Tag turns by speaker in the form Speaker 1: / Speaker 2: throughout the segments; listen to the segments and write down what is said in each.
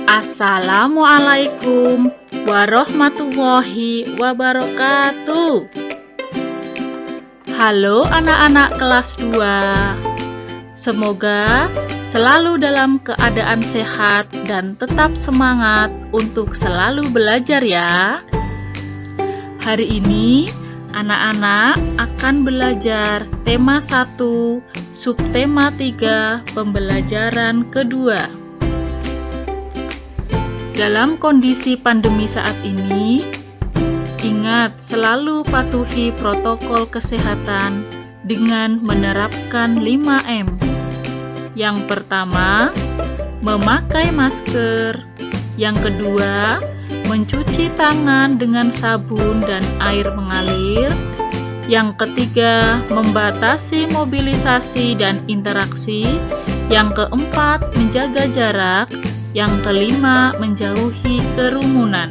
Speaker 1: Assalamualaikum warahmatullahi wabarakatuh. Halo anak-anak kelas 2. Semoga selalu dalam keadaan sehat dan tetap semangat untuk selalu belajar ya. Hari ini anak-anak akan belajar tema 1, subtema 3, pembelajaran kedua. Dalam kondisi pandemi saat ini, ingat selalu patuhi protokol kesehatan dengan menerapkan 5M. Yang pertama, memakai masker. Yang kedua, mencuci tangan dengan sabun dan air mengalir. Yang ketiga, membatasi mobilisasi dan interaksi. Yang keempat, menjaga jarak. Yang kelima, menjauhi kerumunan.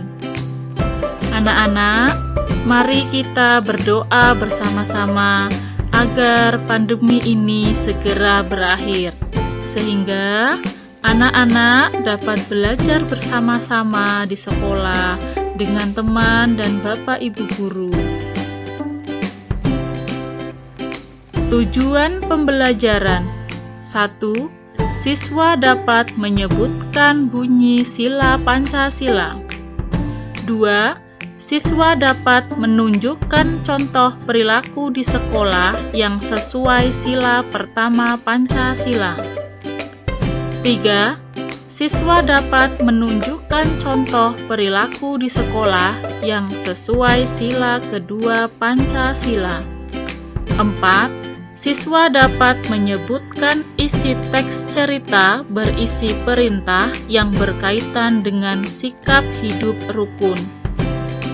Speaker 1: Anak-anak, mari kita berdoa bersama-sama agar pandemi ini segera berakhir, sehingga anak-anak dapat belajar bersama-sama di sekolah dengan teman dan Bapak Ibu guru. Tujuan pembelajaran: 1. Siswa dapat menyebutkan bunyi sila Pancasila. 2. Siswa dapat menunjukkan contoh perilaku di sekolah yang sesuai sila pertama Pancasila. 3. Siswa dapat menunjukkan contoh perilaku di sekolah yang sesuai sila kedua Pancasila. 4. Siswa dapat menyebutkan isi teks cerita berisi perintah yang berkaitan dengan sikap hidup rukun.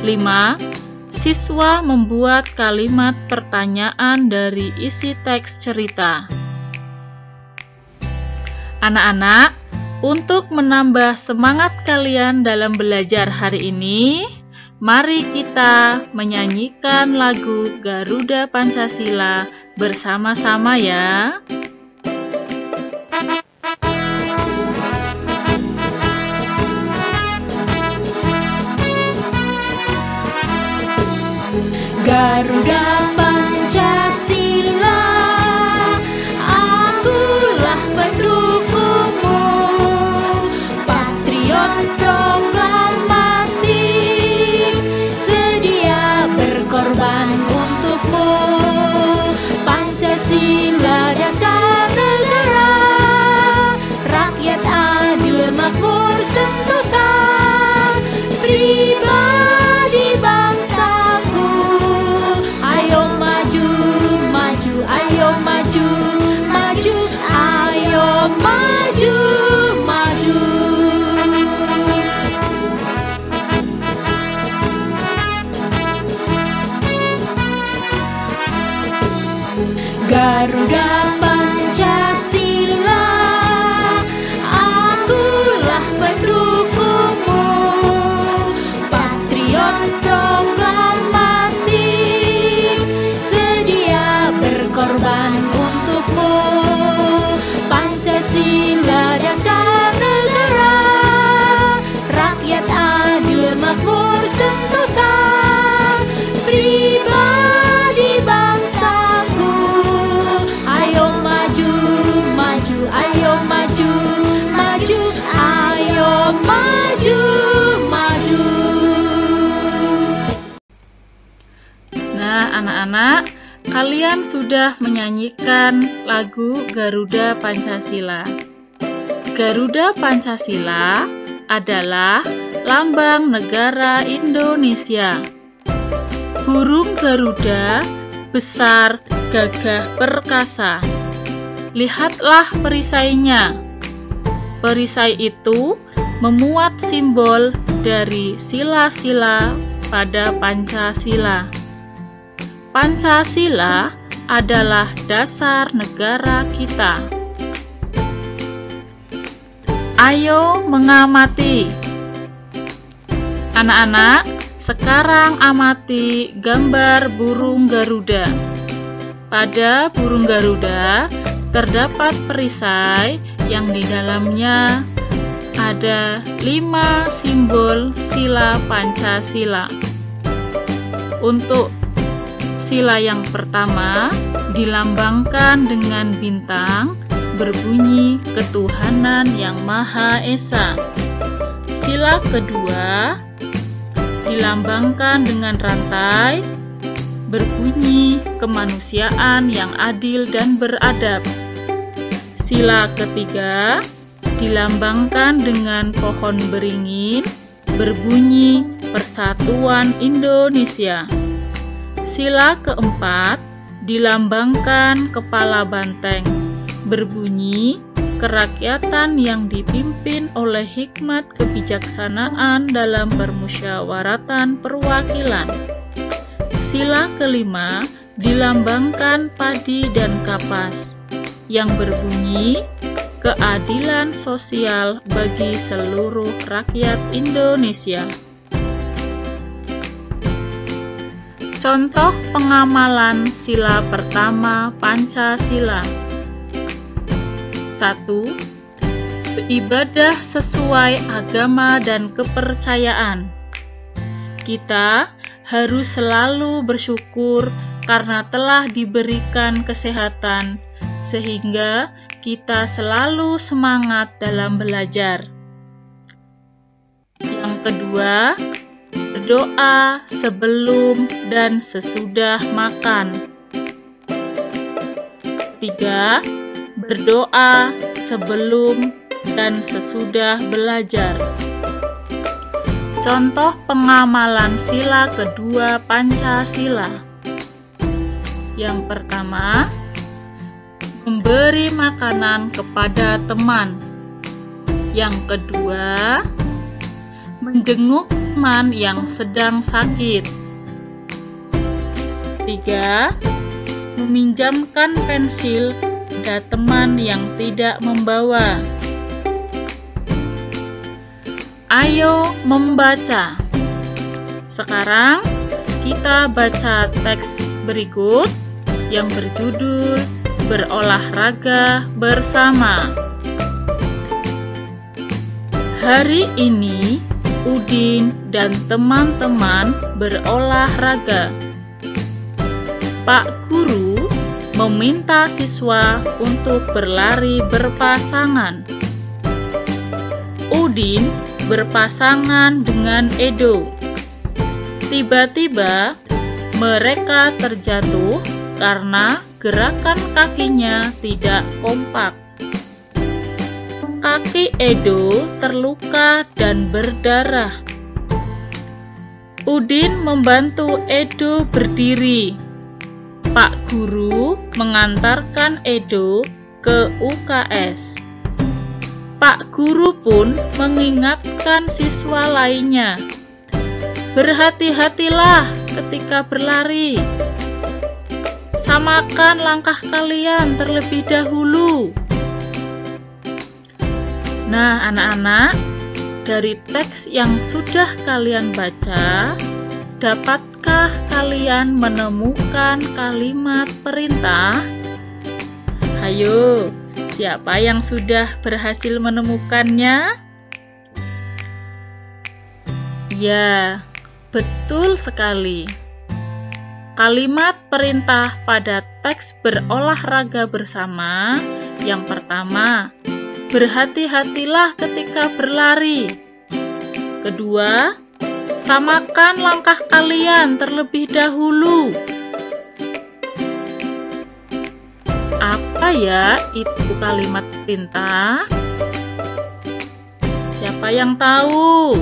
Speaker 1: 5. Siswa membuat kalimat pertanyaan dari isi teks cerita. Anak-anak, untuk menambah semangat kalian dalam belajar hari ini, mari kita menyanyikan lagu Garuda Pancasila bersama-sama ya.
Speaker 2: Garuda Pancasila, akulah pendukungmu, patriot proklamasi, sedia berkorban untukmu. Pancasila dasar negara, rakyat adil makmur sentosa, pribadi bangsaku. Ayo maju, maju, ayo maju, maju, ayo maju, maju. Garuda Pancasila, akulah pendukungmu, patriot proklamasi, sedia berkorban untukmu. Pancasila dasar negara, rakyat adil makmur sentosa, pribadi bangsaku. Ayo maju, maju, ayo maju, maju, ayo maju, maju.
Speaker 1: Nah, anak-anak, kalian sudah menyanyikan lagu Garuda Pancasila. Garuda Pancasila adalah lambang negara Indonesia. Burung Garuda besar, gagah perkasa. Lihatlah perisainya. Perisai itu memuat simbol dari sila-sila pada Pancasila. Pancasila adalah dasar negara kita. Ayo mengamati. Anak-anak, sekarang amati gambar burung Garuda. Pada burung Garuda terdapat perisai yang di dalamnya ada 5 simbol sila Pancasila. Untuk sila yang pertama dilambangkan dengan bintang berbunyi ketuhanan yang Maha Esa. Sila kedua dilambangkan dengan rantai berbunyi kemanusiaan yang adil dan beradab. Sila ketiga dilambangkan dengan pohon beringin berbunyi Persatuan Indonesia. Sila keempat dilambangkan kepala banteng berbunyi kerakyatan yang dipimpin oleh hikmat kebijaksanaan dalam permusyawaratan perwakilan. Sila kelima dilambangkan padi dan kapas yang berbunyi keadilan sosial bagi seluruh rakyat Indonesia. Contoh pengamalan sila pertama Pancasila. 1. Beribadah sesuai agama dan kepercayaan. Kita harus selalu bersyukur karena telah diberikan kesehatan, sehingga kita selalu semangat dalam belajar. Yang kedua, berdoa sebelum dan sesudah makan. 3. Berdoa sebelum dan sesudah belajar. Contoh pengamalan sila kedua Pancasila. Yang pertama, memberi makanan kepada teman. Yang kedua, menjenguk teman yang sedang sakit. 3. Meminjamkan pensil pada teman yang tidak membawa. Ayo membaca. Sekarang kita baca teks berikut yang berjudul Berolahraga Bersama. Hari ini Udin dan teman-teman berolahraga. Pak Guru meminta siswa untuk berlari berpasangan. Udin berpasangan dengan Edo. Tiba-tiba mereka terjatuh karena gerakan kakinya tidak kompak. Kaki Edo terluka dan berdarah. Udin membantu Edo berdiri. Pak Guru mengantarkan Edo ke UKS. Pak Guru pun mengingatkan siswa lainnya, berhati-hatilah ketika berlari. Samakan langkah kalian terlebih dahulu. Nah, anak-anak, dari teks yang sudah kalian baca, dapatkah kalian menemukan kalimat perintah? Hayo, siapa yang sudah berhasil menemukannya? Ya, betul sekali. Kalimat perintah pada teks berolahraga bersama yang pertama, berhati-hatilah ketika berlari. Kedua, samakan langkah kalian terlebih dahulu. Apa ya itu kalimat perintah? Siapa yang tahu?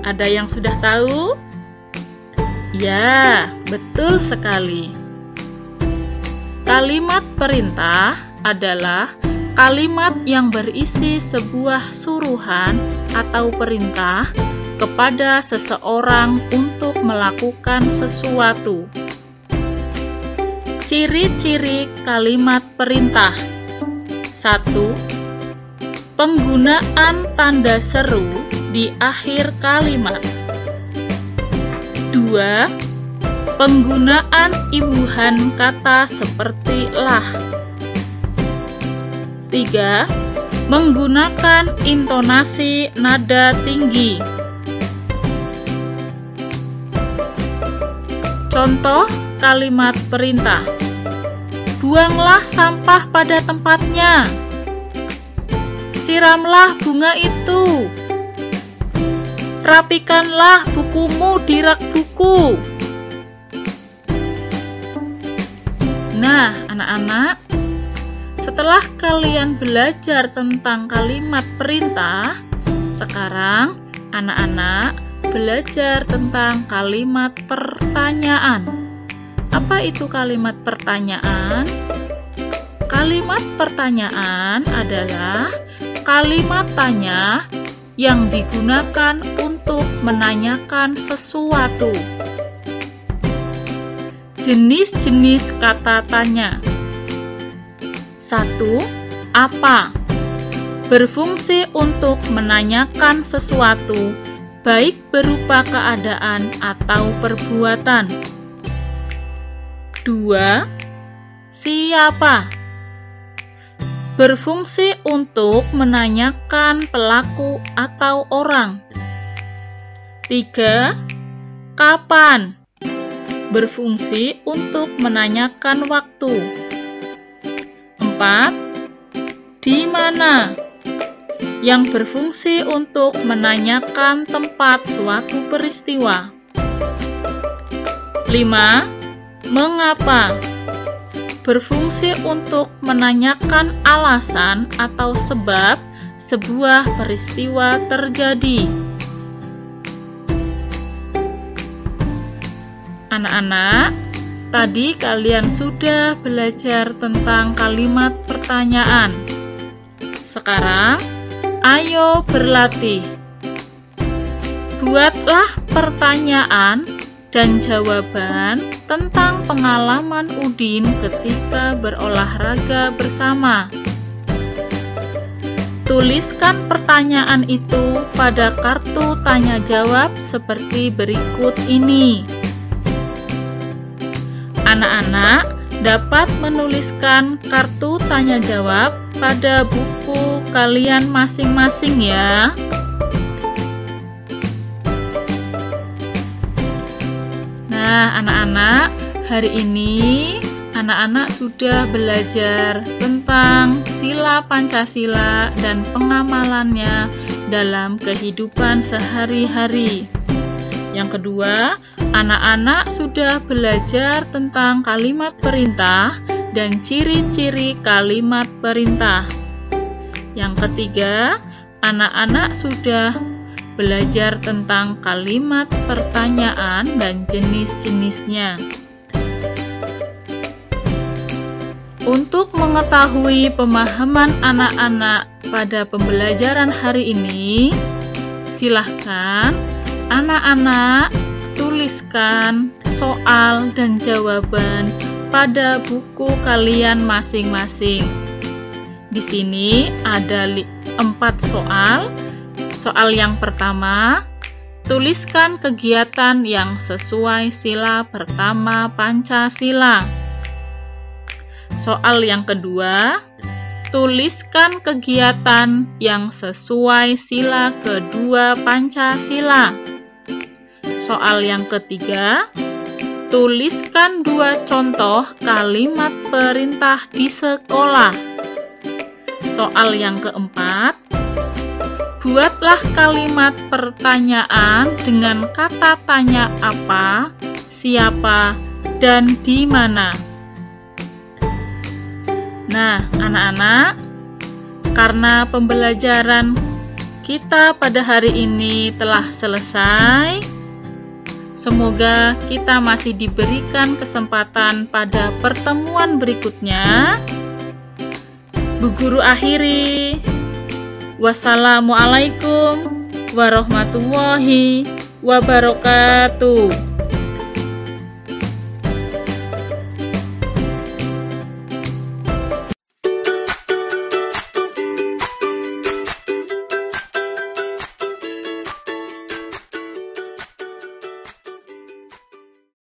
Speaker 1: Ada yang sudah tahu? Ya, betul sekali. Kalimat perintah adalah kalimat yang berisi sebuah suruhan atau perintah kepada seseorang untuk melakukan sesuatu. Ciri-ciri kalimat perintah. 1. Penggunaan tanda seru di akhir kalimat. 2. Penggunaan imbuhan kata seperti lah. 3. menggunakan intonasi nada tinggi. Contoh kalimat perintah. Buanglah sampah pada tempatnya. Siramlah bunga itu. Rapikanlah bukumu di rak buku. Nah, anak-anak, setelah kalian belajar tentang kalimat perintah, sekarang anak-anak belajar tentang kalimat pertanyaan. Apa itu kalimat pertanyaan? Kalimat pertanyaan adalah kalimat tanya yang digunakan untuk menanyakan sesuatu. Jenis-jenis kata tanya. 1. Apa? Berfungsi untuk menanyakan sesuatu, baik berupa keadaan atau perbuatan. 2. Siapa? Berfungsi untuk menanyakan pelaku atau orang. 3. Kapan? Berfungsi untuk menanyakan waktu. 4. Di mana? Yang berfungsi untuk menanyakan tempat suatu peristiwa. 5. Mengapa? Berfungsi untuk menanyakan alasan atau sebab sebuah peristiwa terjadi. Anak-anak, tadi kalian sudah belajar tentang kalimat pertanyaan. Sekarang, ayo berlatih. Buatlah pertanyaan dan jawaban tentang pengalaman Udin ketika berolahraga bersama. Tuliskan pertanyaan itu pada kartu tanya jawab seperti berikut ini. Anak-anak dapat menuliskan kartu tanya jawab pada buku kalian masing-masing ya. Nah, anak-anak, hari ini anak-anak sudah belajar tentang sila Pancasila dan pengamalannya dalam kehidupan sehari-hari. Yang kedua, anak-anak sudah belajar tentang kalimat perintah dan ciri-ciri kalimat perintah. Yang ketiga, anak-anak sudah belajar tentang kalimat pertanyaan dan jenis-jenisnya. Untuk mengetahui pemahaman anak-anak pada pembelajaran hari ini, silahkan anak-anak tuliskan soal dan jawaban pada buku kalian masing-masing. Di sini ada 4 soal. Soal yang pertama, tuliskan kegiatan yang sesuai sila pertama Pancasila. Soal yang kedua, tuliskan kegiatan yang sesuai sila kedua Pancasila. Soal yang ketiga, tuliskan 2 contoh kalimat perintah di sekolah. Soal yang keempat, buatlah kalimat pertanyaan dengan kata tanya apa, siapa, dan di mana. Nah, anak-anak, karena pembelajaran kita pada hari ini telah selesai, semoga kita masih diberikan kesempatan pada pertemuan berikutnya. Bu Guru akhiri. Wassalamualaikum warahmatullahi wabarakatuh.